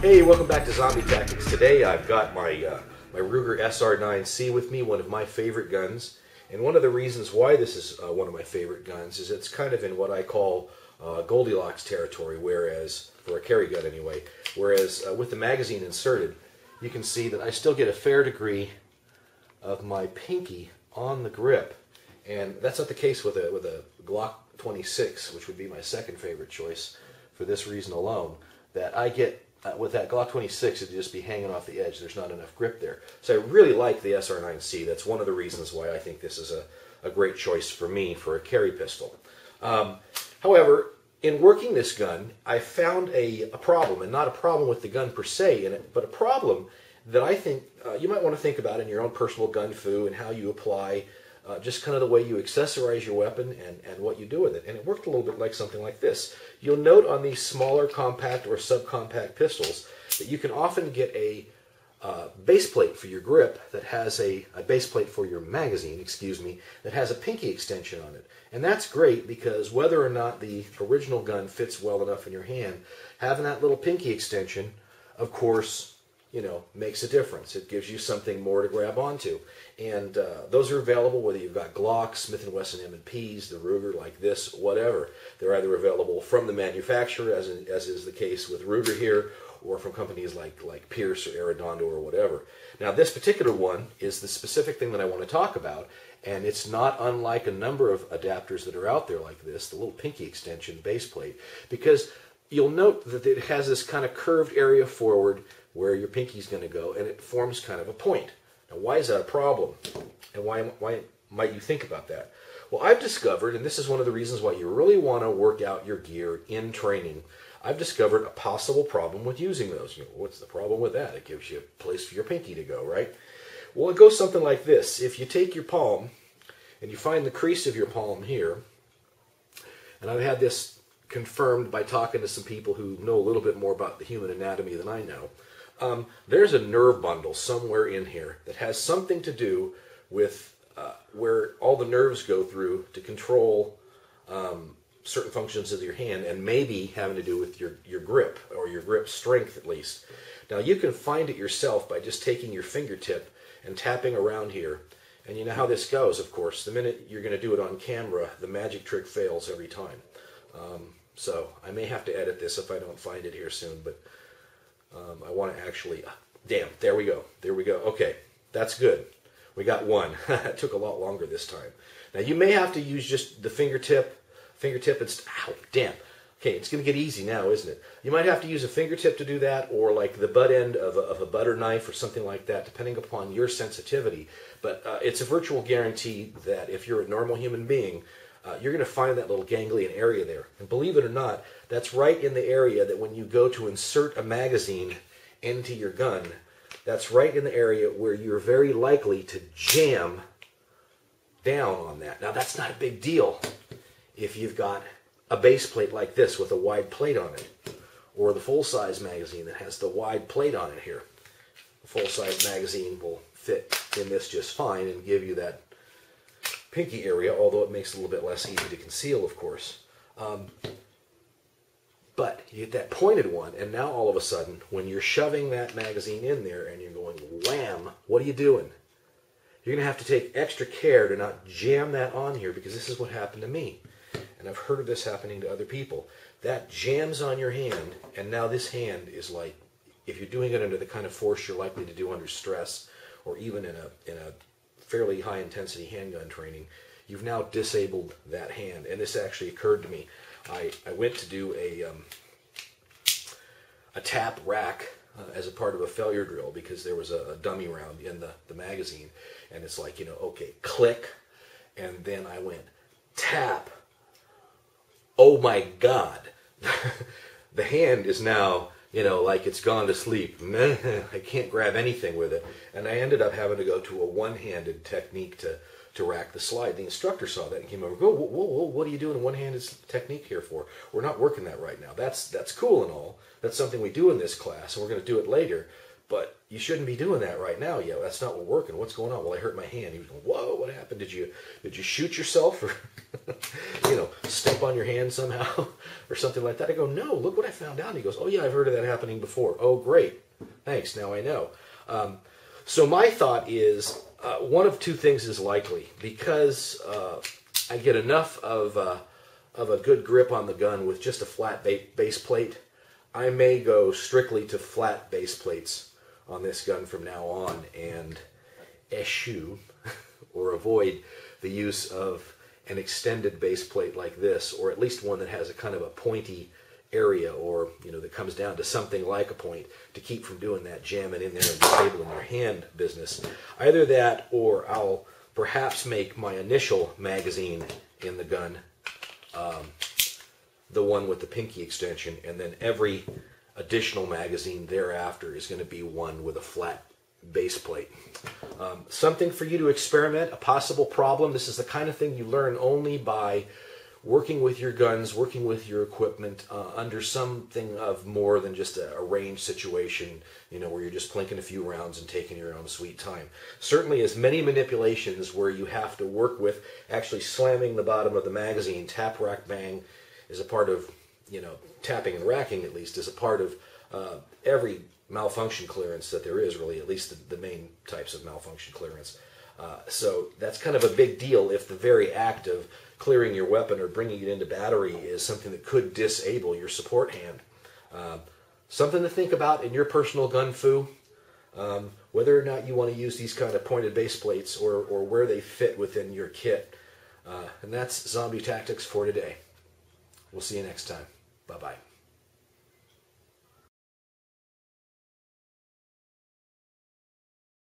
Hey, welcome back to Zombie Tactics. Today I've got my Ruger SR9C with me, one of my favorite guns. And one of the reasons why this is one of my favorite guns is it's kind of in what I call Goldilocks territory, whereas, for a carry gun anyway, whereas with the magazine inserted, you can see that I still get a fair degree of my pinky on the grip. And that's not the case with a Glock 26, which would be my second favorite choice for this reason alone, that I get with that Glock 26, it'd just be hanging off the edge. There's not enough grip there. So I really like the SR9C. That's one of the reasons why I think this is a great choice for me for a carry pistol. However, in working this gun, I found a problem, and not a problem with the gun per se, but a problem that I think you might want to think about in your own personal GunFu and how you apply just kind of the way you accessorize your weapon and what you do with it. And it worked a little bit like something like this. You'll note on these smaller compact or subcompact pistols that you can often get a base plate for your grip that has a base plate for your magazine, excuse me, that has a pinky extension on it. And that's great because whether or not the original gun fits well enough in your hand, having that little pinky extension, of course, makes a difference. It gives you something more to grab onto. And those are available whether you've got Glocks, Smith & Wesson M&Ps, the Ruger like this, whatever. They're either available from the manufacturer, as is the case with Ruger here, or from companies like Pierce or Arredondo or whatever. Now this particular one is the specific thing that I want to talk about, and it's not unlike a number of adapters that are out there like this, the little pinky extension base plate, because you'll note that it has this kind of curved area forward where your pinky's going to go, and it forms kind of a point. Now, why is that a problem? And why might you think about that? Well, I've discovered, and this is one of the reasons why you really want to work out your gear in training, I've discovered a possible problem with using those. What's the problem with that? It gives you a place for your pinky to go, right? Well, it goes something like this. If you take your palm, and you find the crease of your palm here, and I've had this confirmed by talking to some people who know a little bit more about the human anatomy than I know, there's a nerve bundle somewhere in here that has something to do with where all the nerves go through to control certain functions of your hand, and maybe having to do with your grip, or your grip strength at least. Now you can find it yourself by just taking your fingertip and tapping around here. And you know how this goes, of course. The minute you're going to do it on camera, the magic trick fails every time. So I may have to edit this if I don't find it here soon, but I want to actually, damn, there we go. There we go. Okay, that's good. We got one. It took a lot longer this time. Now you may have to use just the fingertip and, ow, damn. Okay, it's going to get easy now, isn't it? You might have to use a fingertip to do that, or like the butt end of a butter knife or something like that, depending upon your sensitivity. But it's a virtual guarantee that if you're a normal human being, you're going to find that little ganglion area there. And believe it or not, that's right in the area that when you go to insert a magazine into your gun, that's right in the area where you're very likely to jam down on that. Now that's not a big deal if you've got a base plate like this with a wide plate on it, or the full-size magazine that has the wide plate on it here. The full-size magazine will fit in this just fine and give you that pinky area, although it makes it a little bit less easy to conceal, of course. But you get that pointed one, and now all of a sudden, when you're shoving that magazine in there and you're going wham, what are you doing? You're going to have to take extra care to not jam that on here, because this is what happened to me. And I've heard of this happening to other people. That jams on your hand, and now this hand is like, if you're doing it under the kind of force you're likely to do under stress, or even in a fairly high-intensity handgun training, you've now disabled that hand. And this actually occurred to me. I went to do a tap rack as a part of a failure drill, because there was a dummy round in the magazine. And it's like, okay, click, and then I went tap. Oh my God. The hand is now, like it's gone to sleep. I can't grab anything with it. And I ended up having to go to a one-handed technique to rack the slide. The instructor saw that and came over, whoa, what are you doing a one-handed technique here for? We're not working that right now. That's cool and all. That's something we do in this class, and we're going to do it later. but you shouldn't be doing that right now. Yeah, that's not what working. What's going on? Well, I hurt my hand. He was going, whoa, what happened? Did you shoot yourself or step on your hand somehow or something like that? I go, no, look what I found out. And he goes, oh yeah, I've heard of that happening before. Oh, great. Thanks. Now I know. So my thought is one of two things is likely, because I get enough of a good grip on the gun with just a flat base plate. I may go strictly to flat base plates on this gun from now on and eschew or avoid the use of an extended base plate like this, or at least one that has a kind of a pointy area, or that comes down to something like a point, to keep from doing that jamming in there and disabling your hand business. Either that, or I'll perhaps make my initial magazine in the gun the one with the pinky extension, and then every additional magazine thereafter is going to be one with a flat base plate. Something for you to experiment, a possible problem. This is the kind of thing you learn only by working with your guns, working with your equipment under something of more than just a range situation, where you're just plinking a few rounds and taking your own sweet time. Certainly as many manipulations where you have to work with actually slamming the bottom of the magazine, tap, rack, bang, is a part of, tapping and racking at least, is a part of every malfunction clearance that there is, really, at least the main types of malfunction clearance. So that's kind of a big deal if the very act of clearing your weapon or bringing it into battery is something that could disable your support hand. Something to think about in your personal GunFu, whether or not you want to use these kind of pointed base plates, or where they fit within your kit. And that's Zombie Tactics for today. We'll see you next time. Bye-bye.